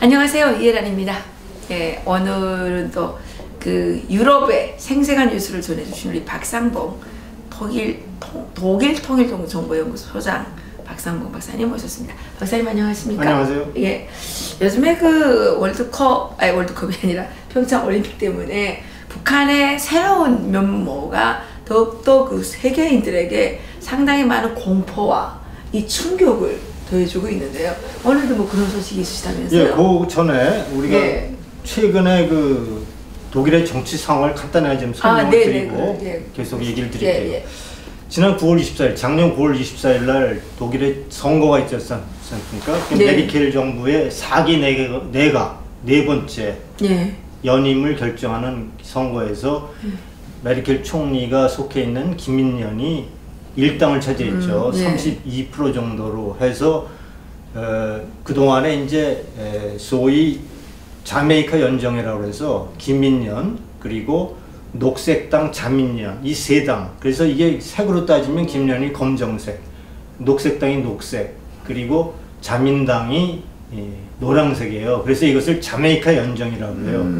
안녕하세요, 이혜란입니다. 예, 오늘은 또 그 유럽의 생생한 뉴스를 전해주신 우리 박상봉 독일 통일정보연구소 소장 박상봉 박사님 모셨습니다. 박사님 안녕하십니까? 안녕하세요. 예, 요즘에 그 월드컵이 아니라 평창 올림픽 때문에 북한의 새로운 면모가 더욱더 그 세계인들에게 상당히 많은 공포와 이 충격을 더해주고 있는데요. 오늘도 뭐 그런 소식이 있으시다면서요? 예, 그 전에 우리가 최근에 그 독일의 정치 상황을 간단하게 좀 설명을 드리고 계속 얘기를 드릴게요. 지난 9월 24일, 작년 9월 24일 날 독일의 선거가 있었지 않습니까? 메르켈 정부의 4기 내각 네 번째 연임을 결정하는 선거에서 메르켈 총리가 속해 있는 김인연이 1당을 차지했죠. 32% 정도로 해서 그동안에 이제 소위 자메이카 연정이라고 해서 김인연 그리고 녹색당 자민련 이 세 당, 그래서 이게 색으로 따지면 김연이 검정색, 녹색당이 녹색, 그리고 자민당이 노란색이에요. 그래서 이것을 자메이카 연정이라고 해요.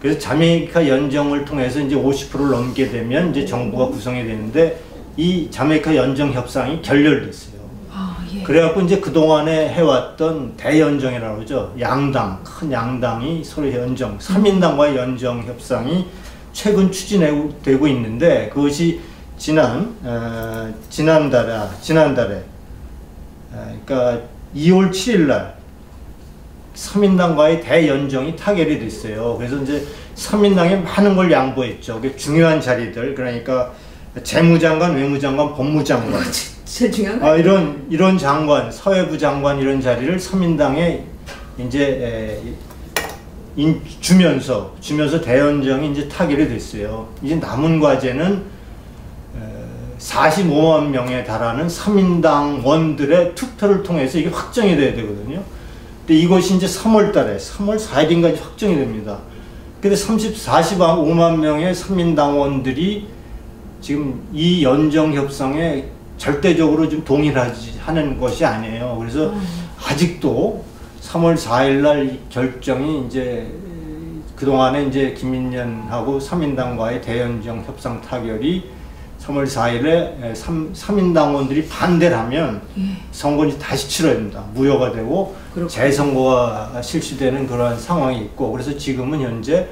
그래서 자메이카 연정을 통해서 이제 50%를 넘게 되면 이제 정부가 구성이 되는데 이 자메이카 연정 협상이 결렬됐어요. 그래갖고 이제 그동안에 해왔던 대연정이라고 그러죠. 양당, 큰 양당이 서로 연정, 3인당과의 연정 협상이 최근 추진되고 있는데 그것이 지난달에 그러니까 2월 7일 날 3인당과의 대연정이 타결이 됐어요. 그래서 이제 3인당이 많은 걸 양보했죠. 중요한 자리들, 그러니까 재무장관, 외무장관, 법무장관, 제일 중요한 거 이런 장관, 사회부 장관 이런 자리를 3인당에 이제 주면서 대연정이 이제 타결이 됐어요. 이제 남은 과제는 45만 명에 달하는 3인당원들의 투표를 통해서 이게 확정이 돼야 되거든요. 근데 이것이 이제 3월 4일인까지 확정이 됩니다. 근데 45만 명의 3인당원들이 지금 이 연정 협상에 절대적으로 좀 동의하는 것이 아니에요. 그래서 아직도 3월 4일 날 결정이 이제 그동안에 이제 김인연하고 3인당과의 대연정 협상 타결이 3월 4일에 3인당원들이 반대를 하면 선거는 다시 치러야 됩니다. 무효가 되고 재선거가 실시되는 그러한 상황이 있고, 그래서 지금은 현재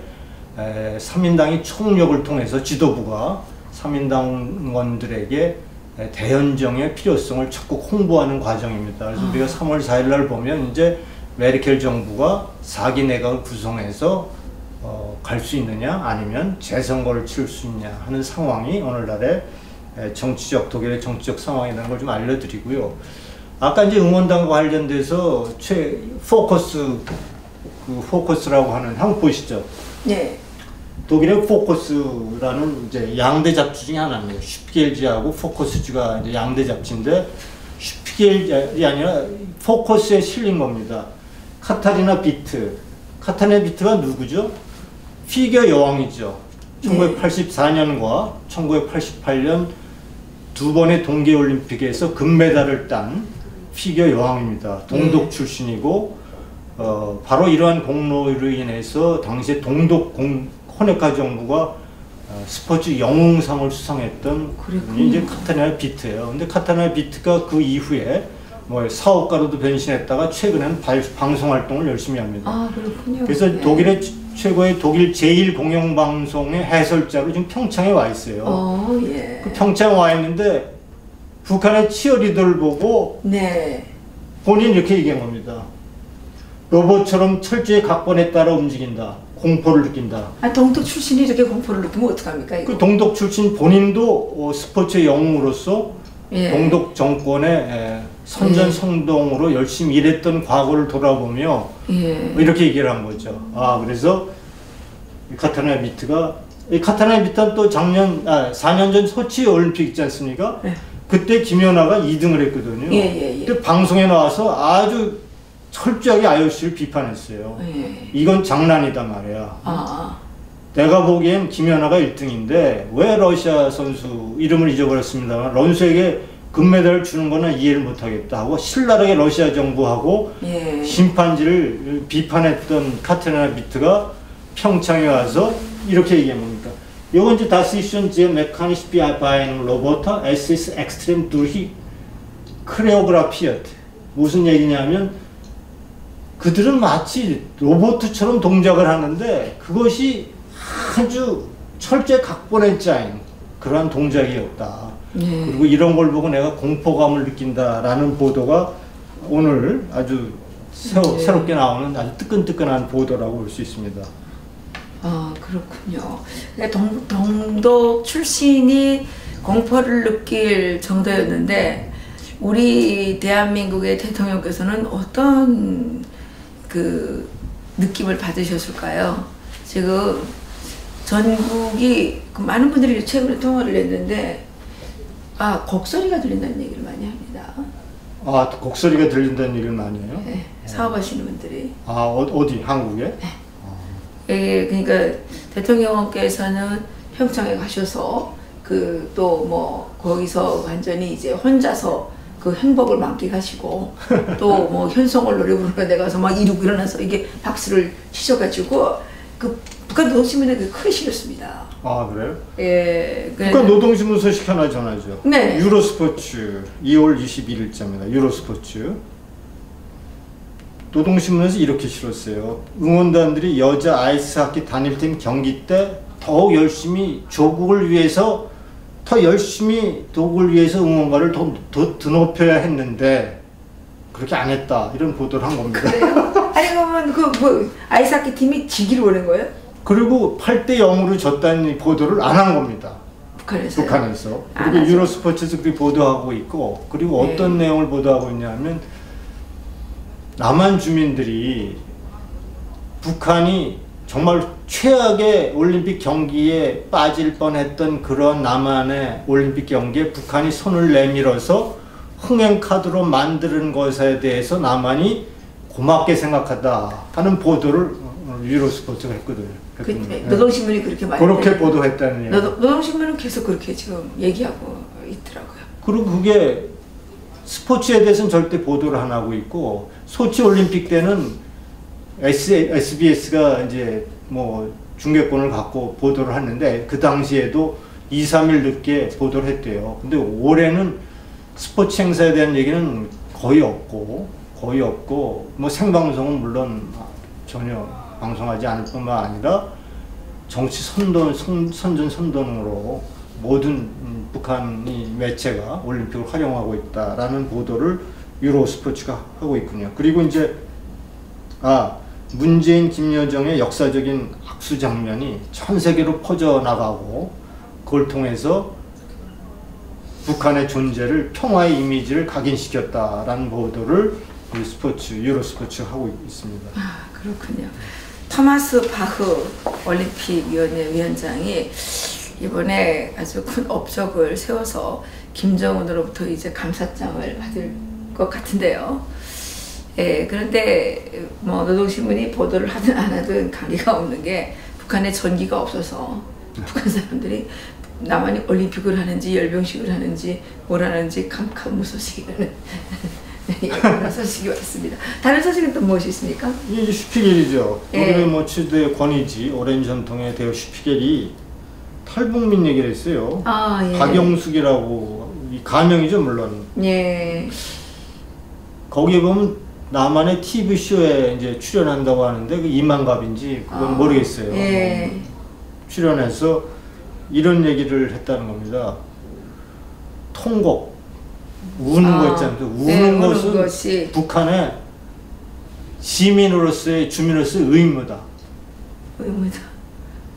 3인당이 총력을 통해서 지도부가 3인당원들에게 대연정의 필요성을 적극 홍보하는 과정입니다. 그래서 우리가 3월 4일 날 보면 이제 메르켈 정부가 4기 내각을 구성해서 갈 수 있느냐 아니면 재선거를 치를 수 있냐 하는 상황이 오늘날의 독일의 정치적 상황이라는 걸 좀 알려드리고요. 아까 이제 응원당과 관련돼서 포커스라고 하는 한번 보시죠. 네. 독일의 포커스라는 이제 양대 잡지 중에 하나입니다. 슈피겔지하고 포커스지가 이제 양대 잡지인데 슈피겔이 아니라 포커스에 실린 겁니다. 카타리나 비트가 누구죠? 피겨 여왕이죠. 1984년과 1988년 두 번의 동계올림픽에서 금메달을 딴 피겨 여왕입니다. 동독 출신이고 바로 이러한 공로로 인해서 당시에 호네카 정부가 스포츠 영웅상을 수상했던 분이 이제 카타리나 비트예요. 근데 카타리나 비트가 그 이후에 뭐 사업가로도 변신했다가 최근에는 방송 활동을 열심히 합니다. 그렇군요. 그래서 독일의 최고의 독일 제1공영방송의 해설자로 지금 평창에 와 있어요. 그 평창에 와 있는데 북한의 치어리더를 보고 본인이 이렇게 얘기한 겁니다. 로봇처럼 철저히 각본에 따라 움직인다. 공포를 느낀다. 동독 출신이 이렇게 공포를 느끼면 어떡합니까? 이거? 그 동독 출신 본인도 스포츠의 영웅으로서 동독 정권의 선전성동으로 열심히 일했던 과거를 돌아보며 이렇게 얘기를 한 거죠. 그래서 카타리나 비트는 또 4년 전 소치 올림픽 있지 않습니까? 그때 김연아가 2등을 했거든요. 근데 방송에 나와서 아주 철저하게 IOC를 비판했어요. 이건 장난이다 말이야. 내가 보기엔 김연아가 1등인데 왜 러시아 선수 이름을 잊어버렸습니다만 런수에게 금메달을 주는 거는 이해를 못하겠다 하고 신랄하게 러시아 정부하고 예. 심판지를 비판했던 카테리나 비트가 평창에 와서 이렇게 얘기한 겁니다. 이건 이제 Das ist schon sehr mechanisch bei einem Roboter, es ist extrem durch choreografiert. 무슨 얘기냐면 그들은 마치 로봇처럼 동작을 하는데 그것이 아주 철저히 각본에 짜인 그러한 동작이었다. 예. 그리고 이런 걸 보고 내가 공포감을 느낀다라는 보도가 오늘 아주 새롭게 나오는 아주 뜨끈뜨끈한 보도라고 볼 수 있습니다. 아, 그렇군요. 동독 출신이 공포를 느낄 정도였는데 우리 대한민국의 대통령께서는 어떤 그 느낌을 받으셨을까요? 지금 전국이 많은 분들이 최근에 통화를 했는데 곡소리가 들린다는 얘기를 많이 합니다. 곡소리가 들린다는 얘기를 많이 해요? 네, 사업하시는 분들이. 어디? 한국에? 네. 그러니까 대통령께서는 평창에 가셔서 또 뭐 거기서 완전히 이제 혼자서 그 행복을 만끽하시고 또 뭐 현송월 노래 부르는 데 가서 막 이러고 일어나서 이게 박수를 치셔가지고 그 북한 노동신문에 크게 실렸습니다. 그래요? 예. 북한 노동신문 소식 하나 전하죠. 네. 유로스포츠 2월 21일자입니다. 유로스포츠. 노동신문에서 이렇게 실었어요. 응원단들이 여자 아이스하키 단일팀 경기 때 더욱 열심히 조국을 위해서 독을 위해서 응원가를 더 드높여야 했는데 그렇게 안 했다. 이런 보도를 한 겁니다. 그래요? 아니 그러면 아이스하키 팀이 지기를 원한 거예요? 그리고 8대 0으로 졌다는 보도를 안 한 겁니다. 북한에서. 그리고 유로스포츠에서 그렇게 보도하고 있고 그리고 어떤 내용을 보도하고 있냐면 남한 주민들이 북한이 정말 최악의 올림픽 경기에 빠질 뻔했던 그런 남한의 올림픽 경기에 북한이 손을 내밀어서 흥행 카드로 만드는 것에 대해서 남한이 고맙게 생각하다 하는 보도를 유로스포츠가 했거든요. 노동신문이 그렇게 많이 그렇게 보도했다는 얘기. 노동신문은 계속 그렇게 지금 얘기하고 있더라고요. 그리고 그게 스포츠에 대해서는 절대 보도를 안 하고 있고 소치 올림픽 때는 SBS가 이제 뭐 중계권을 갖고 보도를 했는데 그 당시에도 2, 3일 늦게 보도를 했대요. 근데 올해는 스포츠 행사에 대한 얘기는 거의 없고 뭐 생방송은 물론 전혀 방송하지 않을 뿐만 아니라 정치 선전으로 모든 북한이 매체가 올림픽을 활용하고 있다라는 보도를 유로스포츠가 하고 있군요. 그리고 이제 문재인, 김여정의 역사적인 악수 장면이 전 세계로 퍼져나가고 그걸 통해서 북한의 존재를 평화의 이미지를 각인시켰다라는 보도를 유로스포츠가 하고 있습니다. 그렇군요. 토마스 바흐 올림픽위원회 위원장이 이번에 아주 큰 업적을 세워서 김정은으로부터 이제 감사장을 받을 것 같은데요. 예, 그런데 뭐 노동신문이 보도를 하든 안 하든 관계가 없는 게 북한에 전기가 없어서 북한 사람들이 남한이 올림픽을 하는지 열병식을 하는지 뭘 하는지 캄캄무소식이라는 그런 소식이 왔습니다. 다른 소식은 또 무엇이 있습니까? 이게 슈피겔이죠. 독일의 뭐 최대 권위지 오랜 전통의 대우 슈피겔이 탈북민 얘기를 했어요. 박영숙이라고 가명이죠 물론. 예. 거기에 보면 남한의 TV 쇼에 이제 출연한다고 하는데 그 이만갑인지 그건 모르겠어요. 예. 출연해서 이런 얘기를 했다는 겁니다. 통곡, 우는 거 있잖아요. 우는 것은 북한의 시민으로서의 주민으로서의 의무다.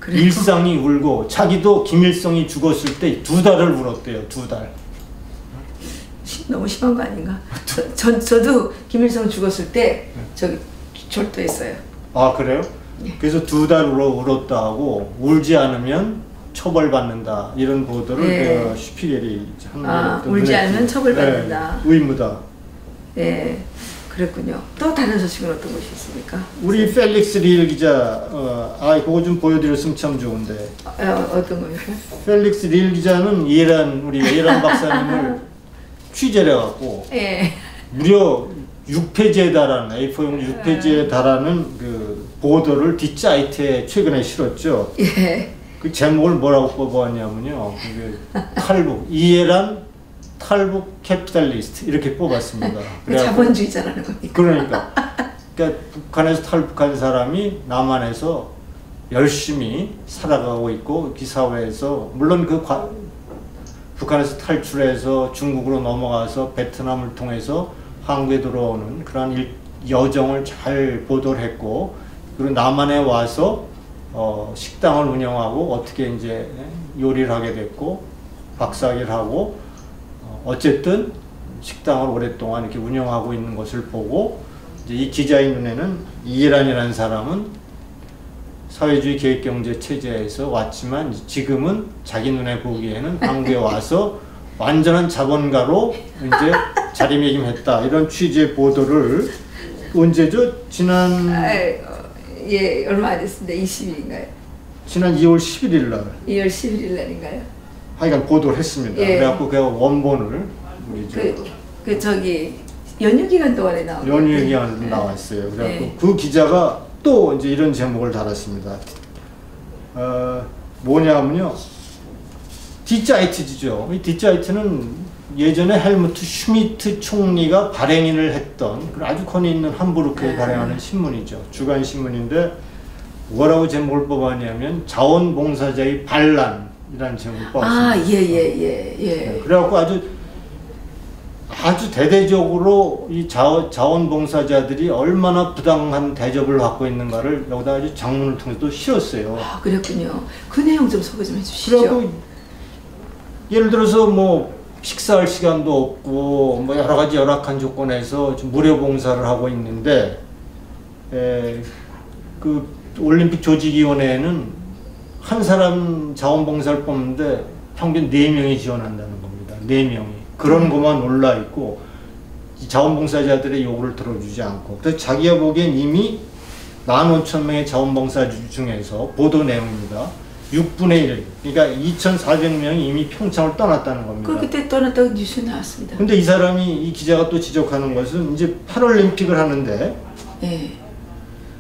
그래요? 일상이 울고 자기도 김일성이 죽었을 때 2달을 울었대요. 2달. 너무 심한 거 아닌가? 저도 김일성 죽었을 때 저기 절도했어요. 그래요? 그래서 2달 울었다 하고 울지 않으면 처벌받는다 이런 보도를 슈피겔이 울지 않으면 처벌받는다. 의무다. 네, 그랬군요. 또 다른 소식은 어떤 것이 있습니까? 우리 펠릭스 리일 기자, 그거 좀 보여드렸으면 참 좋은데. 어떤 거요? 펠릭스 리일 기자는 우리 예란 박사님을 취재를 해갖고 예. 무려 6페이지에 달하는 A4용 6페이지에 달하는 그 보도를 뒷사이트에 최근에 실었죠. 예. 그 제목을 뭐라고 뽑아왔냐면요. 탈북 이해란 탈북 캐피탈리스트 이렇게 뽑았습니다. 자본주의자라는 겁니까? 그러니까 북한에서 탈북한 사람이 남한에서 열심히 살아가고 있고 그 사회에서 물론 북한에서 탈출해서 중국으로 넘어가서 베트남을 통해서 한국에 들어오는 그런 여정을 잘 보도를 했고 그리고 남한에 와서 식당을 운영하고 어떻게 이제 요리를 하게 됐고 박사학위를 하고 어쨌든 식당을 오랫동안 이렇게 운영하고 있는 것을 보고 이제 이 기자의 눈에는 이해란이라는 사람은 사회주의 계획경제 체제에서 왔지만 지금은 자기 눈에 보기에는 한국에 와서 완전한 자본가로 이제 자리매김했다 이런 취지의 보도를 언제죠? 지난 예 얼마 안 됐습니다. 20일인가요? 지난 2월 11일 날 2월 11일 날인가요? 하여간 보도를 했습니다. 예. 그래갖고 그 원본을 우리 저기 연휴 기간 동안에 나온 연휴 기간에 나왔어요. 그래갖고 그 기자가 또 이제 이런 제목을 달았습니다. 뭐냐면요. 디자이트죠. 이 디자이트는 예전에 헬무트 슈미트 총리가 발행인을 했던 아주 권위 있는 함부르크에 발행하는 신문이죠. 주간 신문인데 뭐라고 제목을 뽑았냐면 자원봉사자의 반란이라는 제목을 뽑았습니다. 예. 그래갖고 아주 대대적으로 이 자원봉사자들이 얼마나 부당한 대접을 받고 있는가를 여기다 아주 장문을 통해서 또 실었어요. 아, 그랬군요. 그 내용 좀 소개 좀 해주시죠. 그래갖고 예를 들어서 뭐 식사할 시간도 없고 뭐 여러 가지 열악한 조건에서 좀 무료 봉사를 하고 있는데 그 올림픽 조직위원회에는 한 사람 자원봉사를 뽑는데 평균 4명이 지원한다는 겁니다. 4명이. 그런 것만 올라있고 자원봉사자들의 요구를 들어주지 않고 그래서 자기가 보기엔 이미 15,000명의 자원봉사 중에서 보도 내용입니다. 6분의 1, 그러니까 2,400명이 이미 평창을 떠났다는 겁니다. 그때 떠났다고 뉴스에 나왔습니다. 근데 이 사람이, 이 기자가 또 지적하는 것은 이제 패럴림픽을 하는데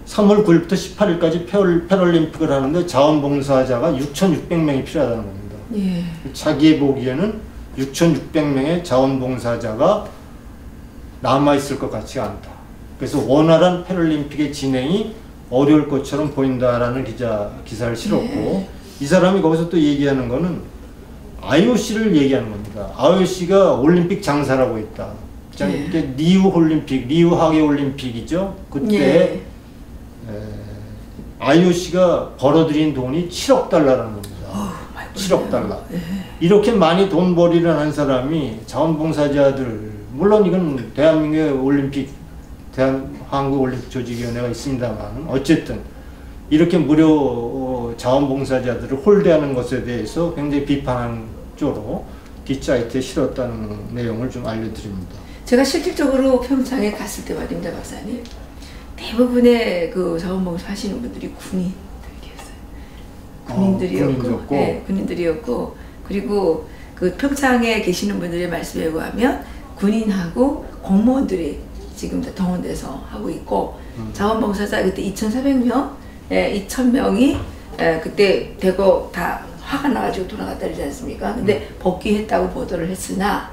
3월 9일부터 18일까지 패럴림픽을 하는데 자원봉사자가 6,600명이 필요하다는 겁니다. 자기 보기에는 6,600명의 자원봉사자가 남아있을 것 같지 않다. 그래서 원활한 패럴림픽의 진행이 어려울 것처럼 보인다라는 기사를 실었고 이 사람이 거기서 또 얘기하는 거는 IOC를 얘기하는 겁니다. IOC가 올림픽 장사라고 있다. 리우 올림픽, 리우 하계 올림픽이죠. 그때 IOC가 벌어들인 돈이 7억 달러라는 겁니다. 7억 달러. 이렇게 많이 돈벌이를 한 사람이 자원봉사자들, 물론 이건 대한민국의 올림픽, 한국올림픽조직위원회가 있습니다만 어쨌든 이렇게 무료 자원봉사자들을 홀대하는 것에 대해서 굉장히 비판한 쪽으로 뒷사이트에 실었다는 내용을 좀 알려드립니다. 제가 실질적으로 평창에 갔을 때 말입니다, 박사님. 대부분의 그 자원봉사 하시는 분들이 군인들이었고, 군인들이었고, 그리고 그 평창에 계시는 분들의 말씀에 의하면 군인하고 공무원들이 지금 다 동원돼서 하고 있고, 자원봉사자 그때 2,400명, 2,000명이 그때 대거 다 화가 나가지고 돌아갔다 그러지 않습니까? 근데 복귀했다고 보도를 했으나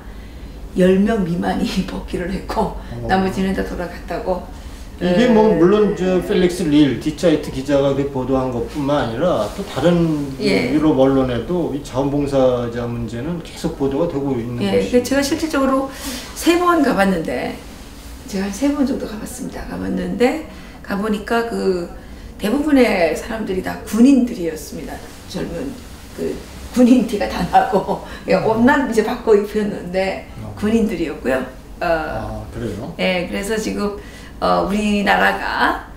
10명 미만이 복귀를 했고 나머지는 다 돌아갔다고. 이게 뭐 물론 저 펠릭스 릴 뒷사이트 기자가 보도한 것뿐만 아니라 또 다른 유럽 언론에도 이 자원봉사자 문제는 계속 보도가 되고 있는 것이죠. 제가 실질적으로 3번 가봤는데 제가 한 3번 정도 가봤습니다. 가보니까 그 대부분의 사람들이 다 군인들이었습니다. 젊은 그 군인 티가 다 나고 옷만 이제 바꿔 입혔는데 군인들이었고요. 그래요? 그래서 지금 우리나라가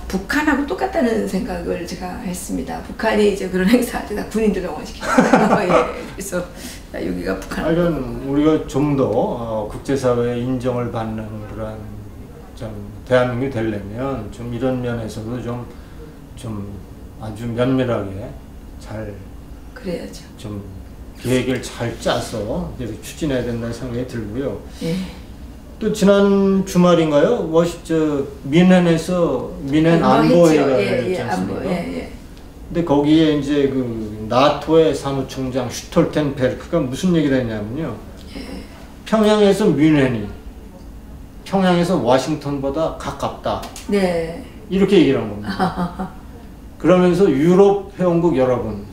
북한하고 똑같다는 생각을 제가 했습니다. 북한이 이제 그런 행사할 때 다 군인들 동원시키잖아요. 그래서 여기가 북한. 우리가 좀 더 국제사회의 인정을 받는 그런 좀 대한민국이 되려면 좀 이런 면에서도 좀 아주 면밀하게 잘 그래야죠. 좀 계획을 잘 짜서 이제 추진해야 된다는 생각이 들고요. 예. 또 지난 주말인가요? 미넨에서 미넨 안보회가 있지 않습니까? 근데 거기에 이제 그 나토의 사무총장 슈톨텐베르크가 무슨 얘기를 했냐면요. 평양에서 뮌헨이 평양에서 워싱턴보다 가깝다. 네. 이렇게 얘기를 한 겁니다. 그러면서 유럽 회원국 여러분,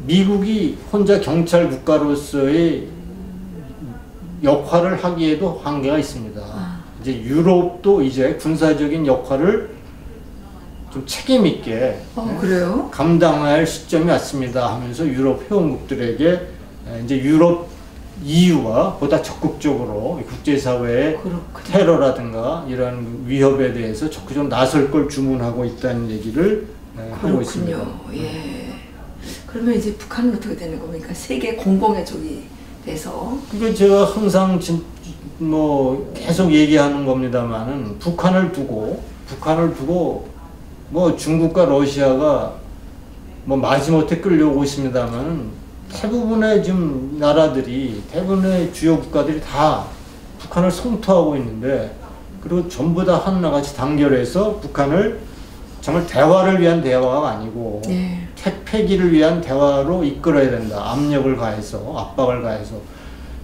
미국이 혼자 경찰 국가로서의 역할을 하기에도 한계가 있습니다. 이제 유럽도 이제 군사적인 역할을 좀 책임 있게 그래요? 감당할 시점이 왔습니다 하면서 유럽 회원국들에게 이제 유럽 EU가 보다 적극적으로 국제사회의 테러라든가 이런 위협에 대해서 적극적으로 나설 걸 주문하고 있다는 얘기를 하고 있습니다. 예. 그러면 이제 북한은 어떻게 되는 겁니까? 세계 공공의 적이 돼서. 그게 제가 항상 계속 얘기하는 겁니다만은 북한을 두고 뭐 중국과 러시아가 뭐 마지못해 끌려오고 있습니다만은 대부분의 지금 나라들이 대부분의 주요 국가들이 다 북한을 성토하고 있는데 그리고 전부 다 하나같이 단결해서 북한을 정말 대화를 위한 대화가 아니고 폐기를 위한 대화로 이끌어야 된다. 압력을 가해서 압박을 가해서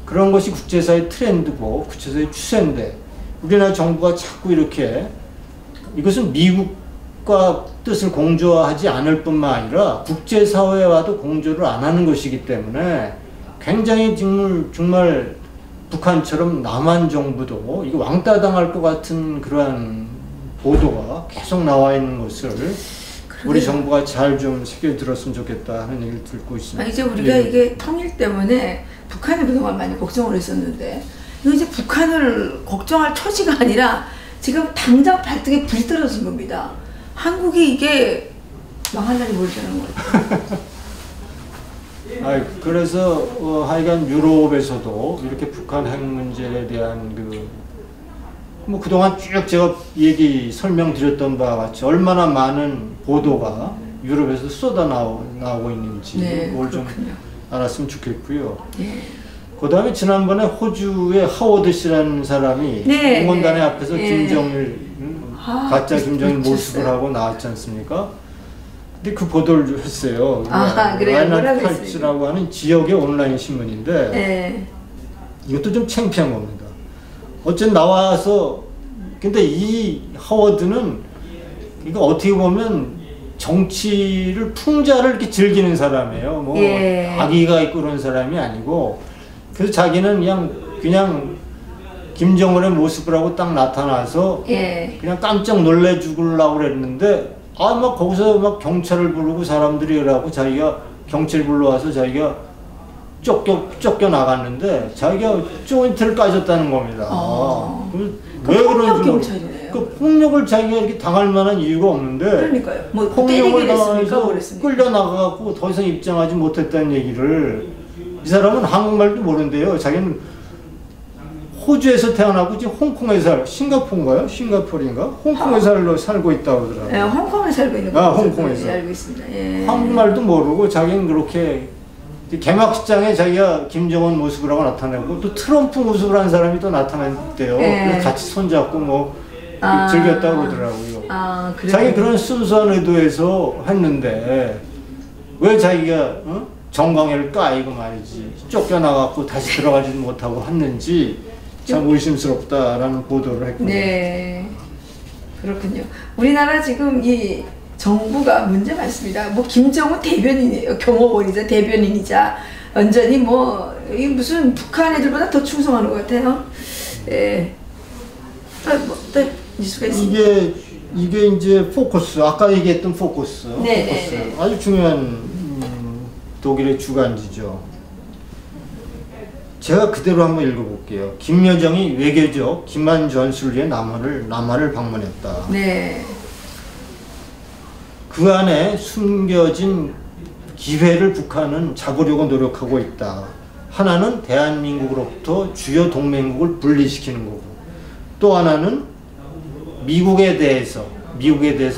그런 것이 국제사회 트렌드고 국제사회 추세인데 우리나라 정부가 자꾸 이렇게 이것은 미국과 뜻을 공조하지 않을 뿐만 아니라 국제사회와도 공조를 안 하는 것이기 때문에 굉장히 정말 북한처럼 남한 정부도 이거 왕따 당할 것 같은 그러한 보도가 계속 나와 있는 것을 우리 정부가 잘 좀 새겨들었으면 좋겠다 하는 얘기를 듣고 있습니다. 이제 우리가 이게 통일 때문에 북한을 그동안 많이 걱정을 했었는데 이거 이제 북한을 걱정할 처지가 아니라 지금 당장 발등에 불이 떨어진 겁니다. 한국이 이게 망할 날이 멀다는 거예요. 그래서 하여간 유럽에서도 이렇게 북한 핵 문제에 대한 그동안 쭉 제가 설명드렸던 바와 같이 얼마나 많은 보도가 유럽에서 나오고 있는지 그걸 좀 알았으면 좋겠고요. 그 다음에 지난번에 호주의 하워드 씨라는 사람이 응원단의 앞에서 김정일 가짜 김정일 모습을 하고 나왔지 않습니까? 근데 그 보도를 했어요. 라인하트 칼츠라고 하는 지역의 온라인 신문인데 이것도 좀 창피한 겁니다. 어쨌든 나와서 근데 이 하워드는 이거 어떻게 보면 정치를 풍자를 이렇게 즐기는 사람이에요. 악의가 있고 그런 사람이 아니고 그래서 자기는 그냥 김정은의 모습을 하고 딱 나타나서 그냥 깜짝 놀래 죽으려고 그랬는데 막 거기서 막 경찰을 부르고 사람들이 이러고 자기가 경찰 불러와서 자기가 쫓겨 나갔는데 자기가 조인트를 까졌다는 겁니다. 왜 그런지 그 폭력을 자기가 이렇게 당할 만한 이유가 없는데 그러니까요. 폭력을 당해서 끌려 나가고 더 이상 입장하지 못했다는 얘기를 이 사람은 한국말도 모르는데요. 자기는 호주에서 태어나고 지금 홍콩에 싱가포르인가요? 싱가포르인가? 홍콩에 살고 있다고 하더라고요. 네, 홍콩에 살고 있는 거. 홍콩에서. 알고 있습니다. 한국말도 모르고 자기는 그렇게 개막식장에 자기가 김정은 모습을 하고 나타내고 또 트럼프 모습을 한 사람이 또 나타났대요. 그래서 같이 손잡고 즐겼다고 그러더라고요. 자기 그런 순수한 의도에서 했는데 왜 자기가 정광회를 까이고 말이지 쫓겨나갖고 다시 들어가지도 못하고 했는지 참 의심스럽다라는 보도를 했군요. 네, 그렇군요. 우리나라 지금 이 정부가 문제 많습니다. 김정은 대변인이에요. 경호원이자 대변인이자 완전히 이 무슨 북한 애들보다 더 충성하는 것 같아요. 또 뉴스가 있습니다. 이게 이제 포커스, 아까 얘기했던 포커스. 아주 중요한 독일의 주간지죠. 제가 그대로 한번 읽어볼게요. 김여정이 외교적 기만 전술을 위해 남한을 방문했다. 그 안에 숨겨진 기회를 북한은 잡으려고 노력하고 있다. 하나는 대한민국으로부터 주요 동맹국을 분리시키는 거고, 또 하나는 미국에 대해서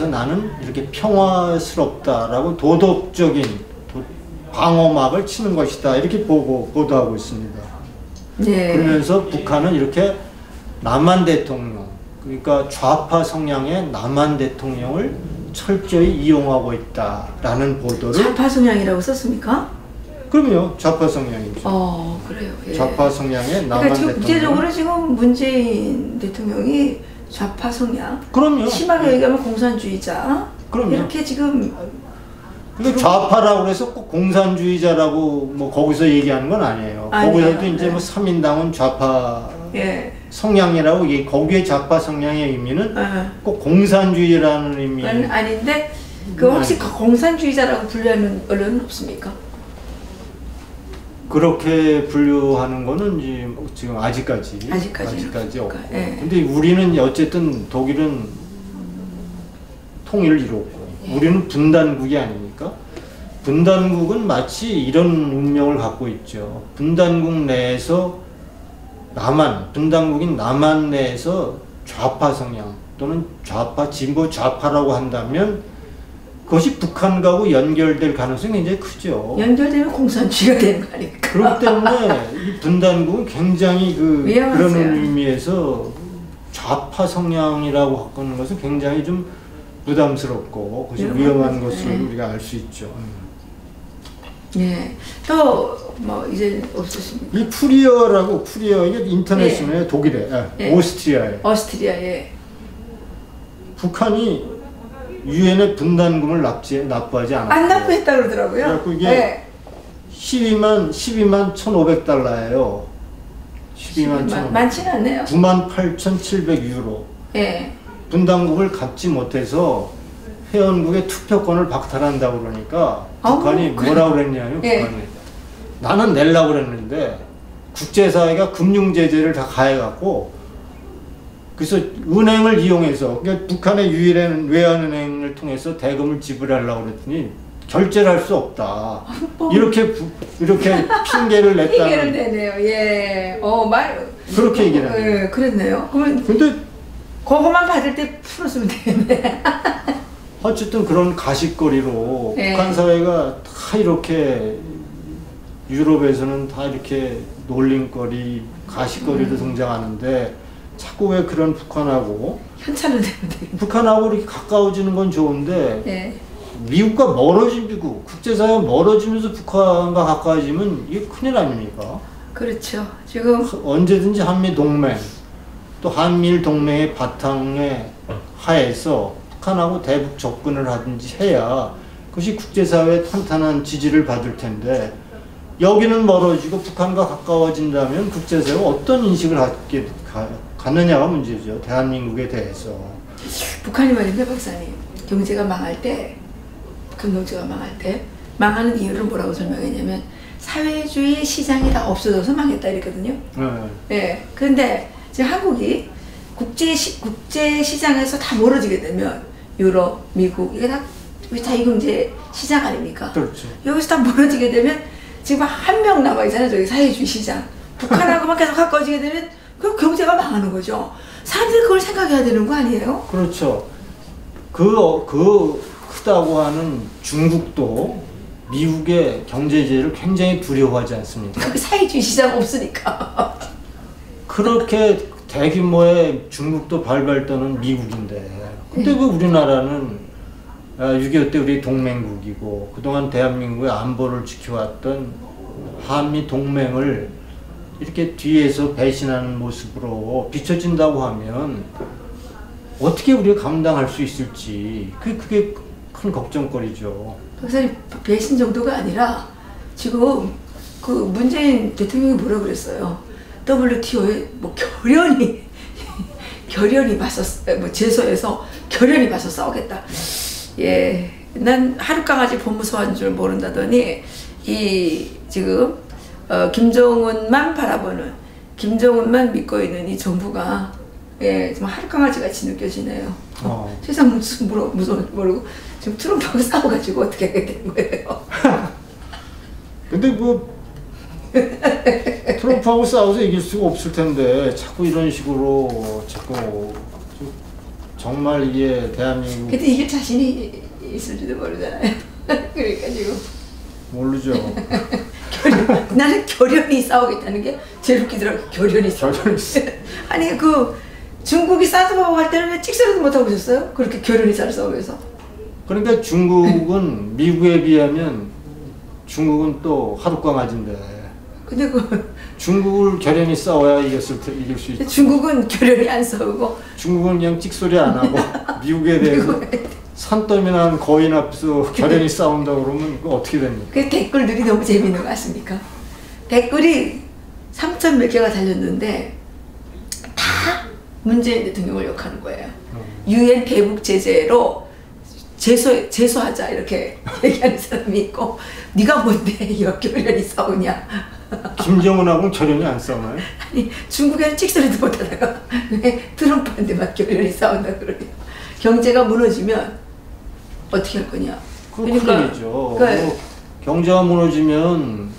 나는 이렇게 평화스럽다라고 도덕적인 방어막을 치는 것이다 이렇게 보도하고 있습니다. 네. 그러면서 북한은 이렇게 남한 대통령, 그러니까 좌파 성향의 남한 대통령을 철저히 이용하고 있다라는 보도를. 좌파 성향이라고 썼습니까? 그럼요, 좌파 성향이죠. 그래요. 예. 좌파 성향의 남한 그러니까 지금 대통령. 국제적으로 지금 문재인 대통령이 좌파 성향. 그럼요. 심하게 얘기하면 공산주의자. 그럼요. 이렇게 지금. 근데 좌파라고 해서 꼭 공산주의자라고 뭐 거기서 얘기하는 건 아니에요. 거기서도 이제 네. 뭐 3인당은 좌파 예. 성향이라고 거기에 좌파 성향의 의미는 꼭 공산주의라는 의미는 아닌데 그 혹시 공산주의자라고 분류하는 언론은 없습니까? 그렇게 분류하는 거는 이제 지금 아직까지 없고. 예. 근데 우리는 어쨌든 독일은 통일을 이뤘고 우리는 분단국이 아닙니까? 분단국은 마치 이런 운명을 갖고 있죠. 분단국 내에서 분단국인 남한 내에서 좌파 성향 또는 좌파, 진보 좌파라고 한다면 그것이 북한과고 연결될 가능성이 굉장히 크죠. 연결되면 공산주의가 되는 거 아닙니까? 그렇기 때문에 이 분단국은 굉장히 그런 의미에서 좌파 성향이라고 하는 것은 굉장히 좀 부담스럽고 그것이 위험한 것을 우리가 알 수 있죠. 예. 또 뭐 이제 없으십니까? 이 푸리어 이게 인터내셔널 독일에, 오스트리아에. 오스트리아에. 북한이 유엔의 분단금을 납부하지 않았고. 안 납부했다 그러더라고요. 그래갖고 이게 12만 1,500달러예요. 12만 1,500. 많지는 않네요. 98,700유로. 예. 분단국을 갚지 못해서 회원국의 투표권을 박탈한다고 그러니까 북한이 뭐라고 그랬냐면 북한이 나는 내려고 그랬는데 국제사회가 금융제재를 다 가해갖고 그래서 은행을 이용해서 그러니까 북한의 유일한 외환은행을 통해서 대금을 지불하려고 그랬더니 결제를 할 수 없다. 이렇게 핑계를 냈다는. 핑계를 대네요. 예. 그렇게 얘기를 하네요. 예, 그랬네요. 근데 그거만 받을 때 풀었으면 되겠네. 어쨌든 그런 가십거리로 북한 사회가 다 이렇게 유럽에서는 다 이렇게 놀림거리, 가십거리로 등장하는데 자꾸 왜 그런 북한하고 현찰로 되면 되겠네. 북한하고 이렇게 가까워지는 건 좋은데 미국과 멀어지고 국제사회가 멀어지면서 북한과 가까워지면 이게 큰일 아닙니까? 그렇죠. 지금 언제든지 한미 동맹 또 한미일 동맹의 바탕에 하에서 북한하고 대북 접근을 하든지 해야 그것이 국제사회의 탄탄한 지지를 받을 텐데 여기는 멀어지고 북한과 가까워진다면 국제사회가 어떤 인식을 갖느냐가 문제죠. 대한민국에 대해서. 북한이 말인데 박사님, 경제가 망할 때, 북한 경제가 망할 때 망하는 이유를 뭐라고 설명했냐면 사회주의 시장이 다 없어져서 망했다 이랬거든요. 네. 그런데 지금 한국이 국제 시장에서 다 멀어지게 되면 유럽, 미국 이게 다 자유경제 시장 아닙니까? 그렇죠. 여기서 다 멀어지게 되면 지금 한 명 남아 있잖아요. 저기 사회주의 시장. 북한하고만 계속 가까워지게 되면 그 경제가 망하는 거죠. 사람들이 그걸 생각해야 되는 거 아니에요? 그렇죠. 크다고 하는 중국도 미국의 경제제를 굉장히 두려워하지 않습니까? 그 사회주의 시장 없으니까. 그렇게 대규모의 중국도 발발 떠는 미국인데 근데 왜 우리나라는 6.25 때 우리 동맹국이고 그동안 대한민국의 안보를 지켜왔던 한미 동맹을 이렇게 뒤에서 배신하는 모습으로 비춰진다고 하면 어떻게 우리가 감당할 수 있을지 그게 큰 걱정거리죠. 박사님, 배신 정도가 아니라 지금 그 문재인 대통령이 뭐라 그랬어요? WTO에 뭐 결연히 맞서 제소에서 결연히 맞서 싸우겠다. 예, 난 하룻강아지 법무사인 줄 모른다더니 이 지금 김정은만 바라보는, 김정은만 믿고 있는 이 정부가 정말 하룻강아지 같이 느껴지네요. 세상 무슨 모르고 지금 트럼프하고 싸워가지고 어떻게 하게 된 거예요? 근데 뭐 트럼프하고 싸워서 이길 수가 없을 텐데 자꾸 이런 식으로 자꾸 정말 이게 대한민국. 근데 이길 자신이 있을지도 모르잖아요. 그러니까 지금. 모르죠. 나는 결연히 싸우겠다는 게 제일 웃기더라고. 결연히 싸우. 아니 그 중국이 사드바오 할 때는 왜 찍소리도 못 하고 있었어요? 그렇게 결연히 잘 싸우면서. 그러니까 중국은 미국에 비하면 중국은 또 하룻강아지인데. 근데 중국을 결연히 싸워야 이길 수 있죠. 중국은 결연히 안 싸우고. 중국은 그냥 찍소리 안 하고 미국에 대해서 산더미나 거인 앞에서 결연히 싸운다 그러면 어떻게 됩니까? 그 댓글들이 너무 재밌는 거 같습니까? 댓글이 3천 몇 개가 달렸는데 다 문재인 대통령을 욕하는 거예요. 유엔 대북 제재로 제소하자 이렇게 얘기하는 사람이 있고, 네가 뭔데 역결연히 싸우냐. 김정은하고는 결연히 안 싸우나요? 아니 중국에는 찍소리도 못하다가 왜 트럼프한테만 결연히 싸운다 그러냐. 경제가 무너지면 어떻게 할 거냐. 그러니까 뭐 경제가 무너지면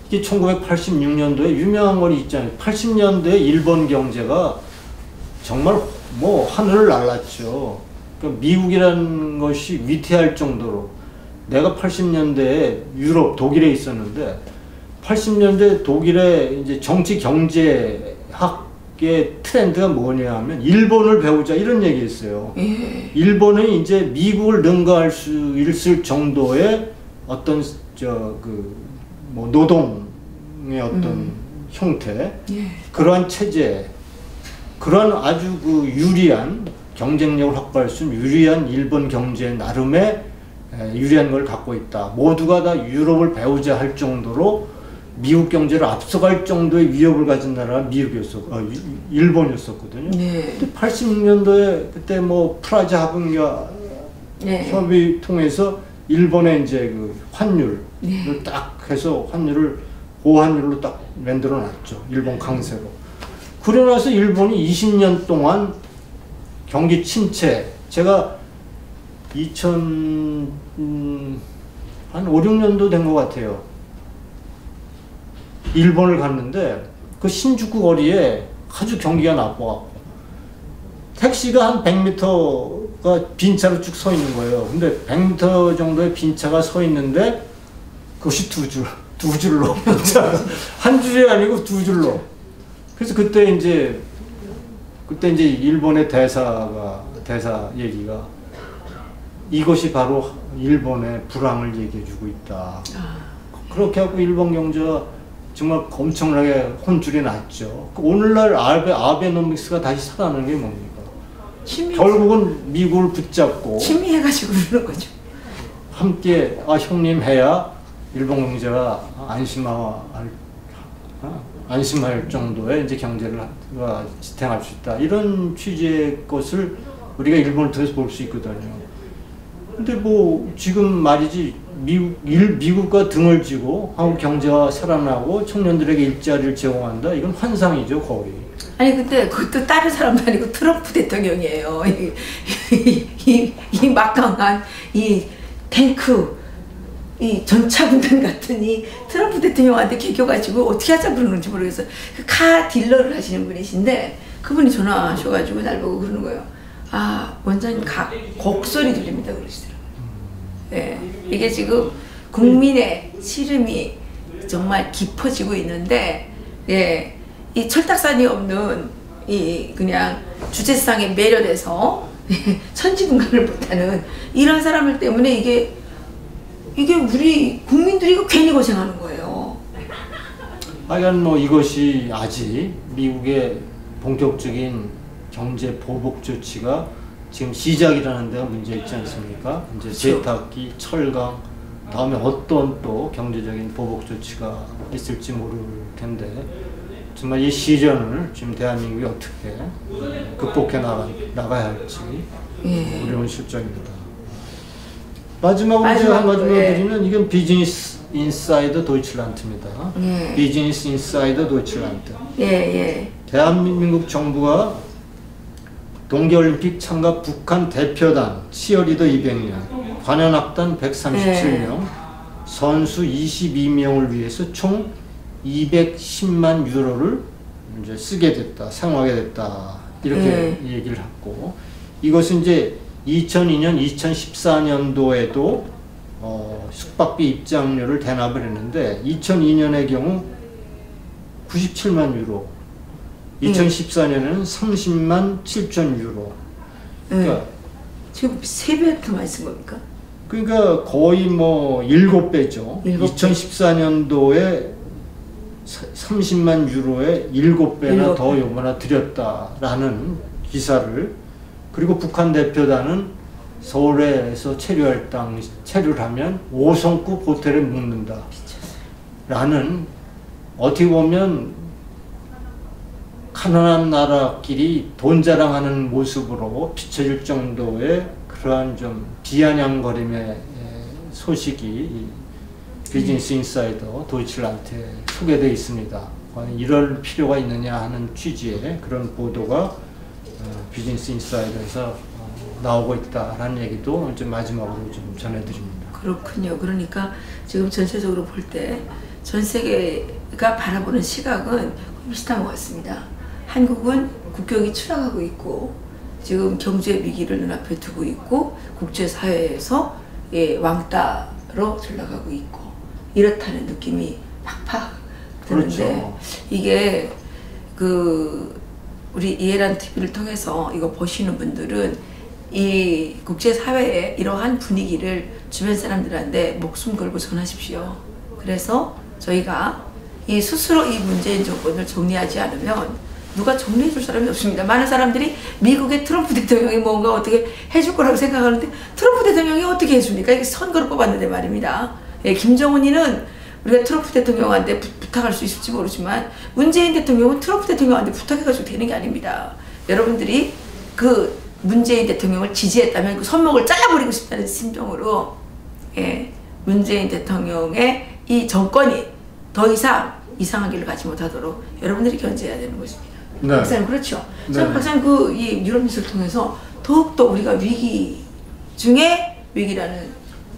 이게 1986년도에 유명한 건 있잖아요. 80년대 일본 경제가 정말 뭐 하늘을 날랐죠. 그러니까 미국이라는 것이 위태할 정도로. 내가 80년대에 유럽 독일에 있었는데 80년대 독일의 이제 정치 경제학의 트렌드가 뭐냐 하면 일본을 배우자 이런 얘기했어요. 일본은 이제 미국을 능가할 수 있을 정도의 어떤 뭐 노동의 어떤 형태, 그러한 체제, 그러한 아주 그 유리한 경쟁력을 확보할 수 있는 유리한 일본 경제 나름의 유리한 걸 갖고 있다. 모두가 다 유럽을 배우자 할 정도로 미국 경제를 앞서갈 정도의 위협을 가진 나라가 일본이었었거든요. 근데 86년도에 그때 뭐 프라자 합의가 협의 통해서 일본의 이제 그 환율을 딱 해서 환율을 고환율로 딱 만들어 놨죠. 일본 강세로. 그러고 나서 일본이 20년 동안 경기 침체, 제가 한 5, 6년도 된 것 같아요. 일본을 갔는데 그 신주쿠 거리에 아주 경기가 나빠갖고 택시가 한 100m가 빈 차로 쭉 서 있는 거예요. 근데 100m 정도의 빈 차가 서 있는데 그것이 두 줄로 한 줄이 아니고 두 줄로. 그래서 그때 이제 일본의 대사 얘기가 이것이 바로 일본의 불황을 얘기해주고 있다. 그렇게 하고 일본 경제가 정말 엄청나게 혼줄이 났죠. 오늘날 아베노믹스가 다시 살아나는 게 뭡니까? 결국은 미국을 붙잡고 친미해가지고 그러는 거죠. 함께 형님 해야 일본 경제가 안심할 정도의 이제 경제를 지탱할 수 있다. 이런 취지의 것을 우리가 일본을 통해서 볼 수 있거든요. 근데 뭐 지금 말이지 미국과 등을 쥐고 한국 경제가 살아나고 청년들에게 일자리를 제공한다. 이건 환상이죠, 거의. 아니 근데 그것도 다른 사람도 아니고 트럼프 대통령이에요. 이 막강한 이 탱크, 이 전차군단 같은 이 트럼프 대통령한테 개겨가지고 어떻게 하자 그러는지 모르겠어요. 그 카 딜러를 하시는 분이신데 그분이 전화하셔가지고 날 보고 그러는 거예요. 원장님 곡소리 들립니다 그러시더라고요. 네, 이게 지금 국민의 시름이 정말 깊어지고 있는데, 이 철딱선이 없는 이 그냥 주제상에 매료돼서 선지분간을 못하는 이런 사람들 때문에 이게 우리 국민들이 괜히 고생하는 거예요. 하여간 뭐 이것이 아직 미국의 본격적인 경제 보복 조치가 지금 시작이라는 데가 문제 있지 않습니까? 이제 세탁기, 철강, 다음에 어떤 또 경제적인 보복 조치가 있을지 모를 텐데 정말 이 시련을 지금 대한민국이 어떻게 극복해 나가야 할지 어려운 실정입니다. 마지막으로 제가 한 가지만 드리면 이건 비즈니스 인사이더 도이칠란드입니다. 비즈니스 인사이더 도이칠란드. 대한민국 정부가 동계올림픽 참가 북한 대표단 치어리더 200명, 관현악단 137명, 선수 22명을 위해서 총 210만 유로를 이제 쓰게 됐다, 사용하게 됐다, 이렇게 얘기를 했고, 이것은 이제 2002년, 2014년도에도 숙박비 입장료를 대납을 했는데 2002년의 경우 97만 유로, 2014년에는 30만 7천 유로. 그러니까 지금 3배 더 많이 쓴 겁니까? 그러니까 거의 뭐 7배죠. 2014년도에 30만 유로에 7배나 더 요번에 들였다라는 기사를, 그리고 북한 대표단은 서울에서 체류를 하면 5성급 호텔에 묵는다 라는, 어떻게 보면 가난한 나라끼리 돈 자랑하는 모습으로 비춰질 정도의 그러한 좀 비아냥거림의 소식이 비즈니스 인사이더 도이칠란드에 소개되어 있습니다. 이럴 필요가 있느냐 하는 취지의 그런 보도가 비즈니스 인사이더에서 나오고 있다라는 얘기도 좀 마지막으로 좀 전해드립니다. 그렇군요. 그러니까 지금 전체적으로 볼 때 전 세계가 바라보는 시각은 비슷한 것 같습니다. 한국은 국격이 추락하고 있고 지금 경제 위기를 눈앞에 두고 있고 국제사회에서 왕따로 전락하고 있고 이렇다는 느낌이 팍팍 드는데, 그렇죠. 이게 우리 이해란 TV를 통해서 이거 보시는 분들은 이 국제사회의 이러한 분위기를 주변 사람들한테 목숨 걸고 전하십시오. 그래서 저희가 스스로 이 문재인 정권을 정리하지 않으면 누가 정리해 줄 사람이 없습니다. 많은 사람들이 미국의 트럼프 대통령이 뭔가 어떻게 해줄 거라고 생각하는데 트럼프 대통령이 어떻게 해줍니까? 이게 선거를 뽑았는데 말입니다. 김정은이는 우리가 트럼프 대통령한테 부탁할 수 있을지 모르지만 문재인 대통령은 트럼프 대통령한테 부탁해가지고 되는 게 아닙니다. 여러분들이 문재인 대통령을 지지했다면 손목을 잘라버리고 싶다는 심정으로 문재인 대통령의 이 정권이 더 이상 이상한 길을 가지 못하도록 여러분들이 견제해야 되는 것입니다. 네. 박사님, 그렇죠? 네. 박사님 이 유럽 뉴스를 통해서 더욱더 우리가 위기 중에 위기라는,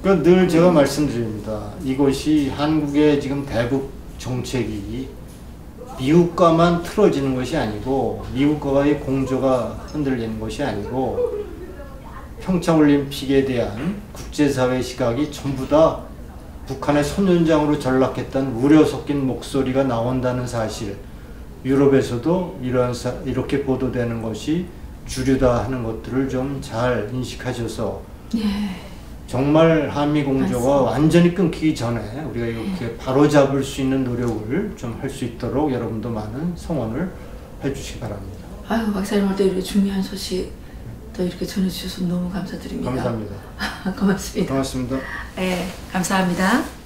늘 제가 말씀드립니다. 이것이 한국의 지금 대북 정책이 미국과만 틀어지는 것이 아니고 미국과의 공조가 흔들리는 것이 아니고 평창올림픽에 대한 국제사회 시각이 전부 다 북한의 선전장으로 전락했다는 우려 섞인 목소리가 나온다는 사실, 유럽에서도 이렇게 보도되는 것이 주류다 하는 것들을 좀 잘 인식하셔서 정말 한미 공조가 완전히 끊기기 전에 우리가 이렇게 바로잡을 수 있는 노력을 좀 할 수 있도록 여러분도 많은 성원을 해주시기 바랍니다. 아유, 박사님, 또 이렇게 중요한 소식 또 이렇게 전해주셔서 너무 감사드립니다. 감사합니다. 고맙습니다. 고맙습니다. 네, 감사합니다.